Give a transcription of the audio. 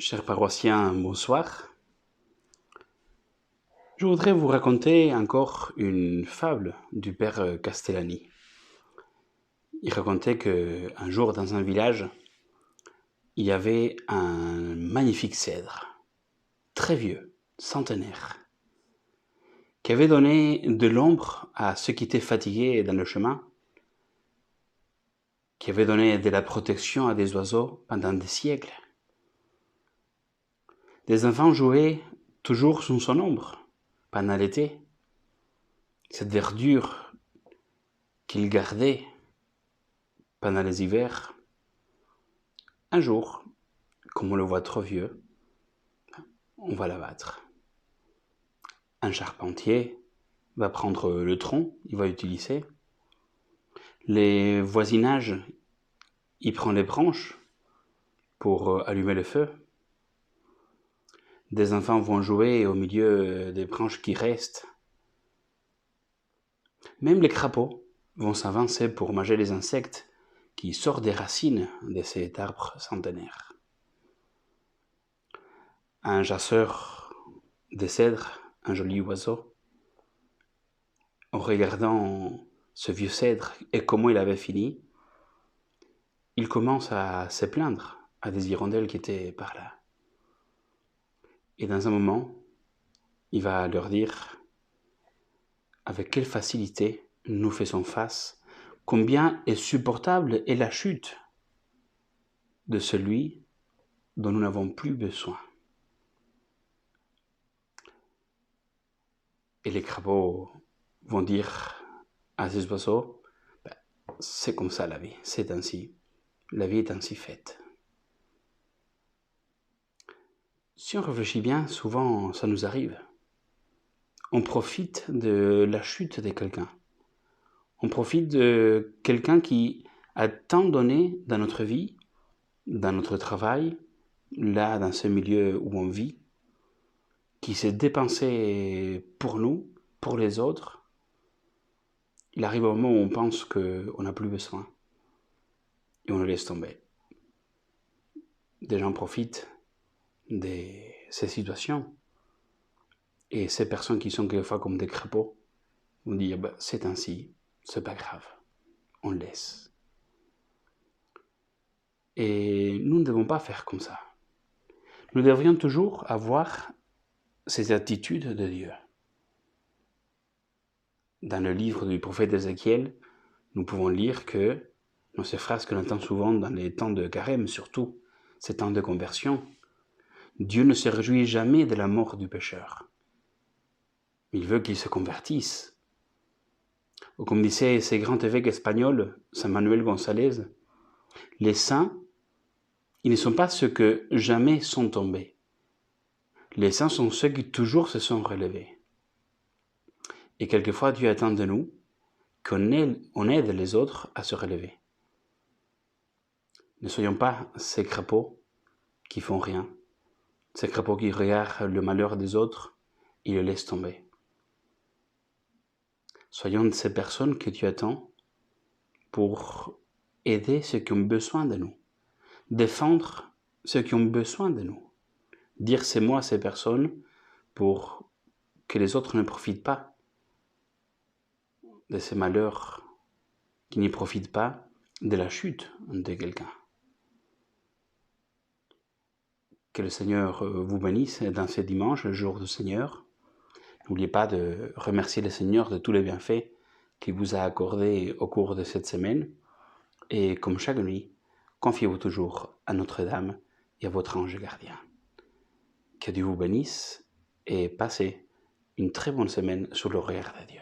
Chers paroissiens, bonsoir. Je voudrais vous raconter encore une fable du père Castellani. Il racontait qu'un jour, dans un village, il y avait un magnifique cèdre, très vieux, centenaire, qui avait donné de l'ombre à ceux qui étaient fatigués dans le chemin, qui avait donné de la protection à des oiseaux pendant des siècles. Des enfants jouaient toujours sous son ombre pendant l'été. Cette verdure qu'ils gardaient pendant les hivers. Un jour, comme on le voit trop vieux, on va l'abattre. Un charpentier va prendre le tronc, il va l'utiliser. Les voisinages, il prend les branches pour allumer le feu. Des enfants vont jouer au milieu des branches qui restent. Même les crapauds vont s'avancer pour manger les insectes qui sortent des racines de cet arbre centenaire. Un chasseur de cèdres, un joli oiseau, en regardant ce vieux cèdre et comment il avait fini, il commence à se plaindre à des hirondelles qui étaient par là. Et dans un moment, il va leur dire avec quelle facilité nous faisons face, combien est supportable est la chute de celui dont nous n'avons plus besoin. Et les crapauds vont dire à ces oiseaux, c'est comme ça la vie, c'est ainsi. La vie est ainsi faite. Si on réfléchit bien, souvent ça nous arrive. On profite de la chute de quelqu'un. On profite de quelqu'un qui a tant donné dans notre vie, dans notre travail, là, dans ce milieu où on vit, qui s'est dépensé pour nous, pour les autres. Il arrive un moment où on pense qu'on n'a plus besoin et on le laisse tomber. Des gens profitent de ces situations et ces personnes qui sont quelquefois comme des crapauds vont dire c'est ainsi, c'est pas grave, on laisse. Et nous ne devons pas faire comme ça. Nous devrions toujours avoir ces attitudes de Dieu. Dans le livre du prophète Ézéchiel, nous pouvons lire que, dans ces phrases que l'on entend souvent dans les temps de carême, surtout ces temps de conversion, Dieu ne se réjouit jamais de la mort du pécheur. Il veut qu'il se convertisse. Ou comme disait ce grand évêque espagnol, Saint Manuel González, les saints, ils ne sont pas ceux que jamais sont tombés. Les saints sont ceux qui toujours se sont relevés. Et quelquefois, Dieu attend de nous qu'on aide les autres à se relever. Ne soyons pas ces crapauds qui font rien, ces crapauds qui regardent le malheur des autres et le laissent tomber. Soyons ces personnes que Dieu attend pour aider ceux qui ont besoin de nous, défendre ceux qui ont besoin de nous, dire c'est moi ces personnes pour que les autres ne profitent pas de ces malheurs, qui n'y profitent pas de la chute de quelqu'un. Que le Seigneur vous bénisse dans ce dimanche, le jour du Seigneur. N'oubliez pas de remercier le Seigneur de tous les bienfaits qu'il vous a accordés au cours de cette semaine. Et comme chaque nuit, confiez-vous toujours à Notre-Dame et à votre ange gardien. Que Dieu vous bénisse et passez une très bonne semaine sous le regard de Dieu.